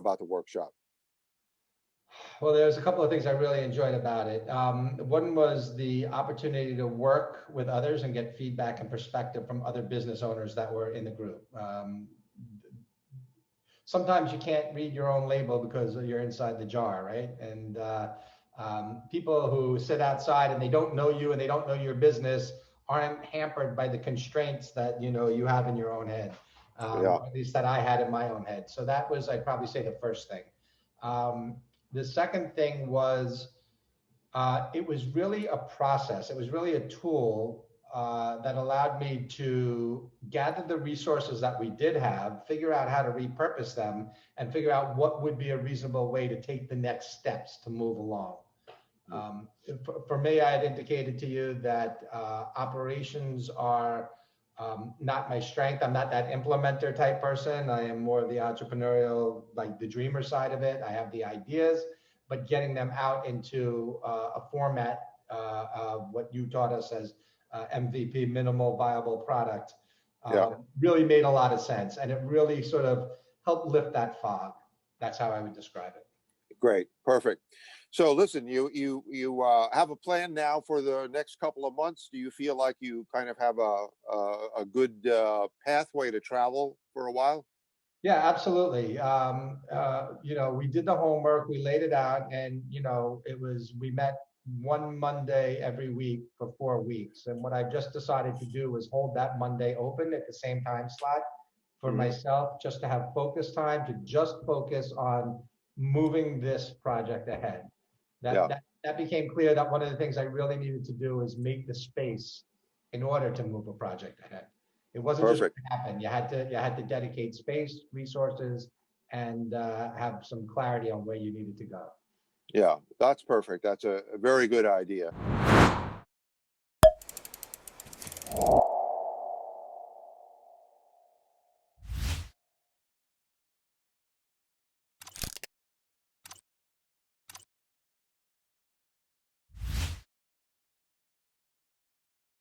about the workshop? Well, there's a couple of things I really enjoyed about it. One was the opportunity to work with others and get feedback and perspective from other business owners that were in the group. Sometimes you can't read your own label because you're inside the jar, right? And people who sit outside and they don't know you and they don't know your business aren't hampered by the constraints that you have in your own head, Yeah. or at least that I had in my own head. So that was, I'd probably say, the first thing. The second thing was it was really a process. It was really a tool that allowed me to gather the resources that we did have, figure out how to repurpose them, and figure out what would be a reasonable way to take the next steps to move along. For me, I had indicated to you that operations are not my strength. I'm not that implementer type person. I am more the entrepreneurial, like the dreamer side of it. I have the ideas, but getting them out into a format of what you taught us as MVP, minimal viable product, Yeah. really made a lot of sense. And it really sort of helped lift that fog. That's how I would describe it. Great. Perfect. So listen, you have a plan now for the next couple of months. Do you feel like you kind of have a good pathway to travel for a while? Yeah, absolutely. We did the homework, we laid it out, and we met one Monday every week for 4 weeks. And what I just decided to do was hold that Monday open at the same time slot for myself, just to have focus time, to just focus on moving this project ahead. That became clear that one of the things I really needed to do is make the space in order to move a project ahead. It wasn't just Perfect. going to happen. You had to dedicate space, resources, and have some clarity on where you needed to go. Yeah, that's perfect. That's a very good idea.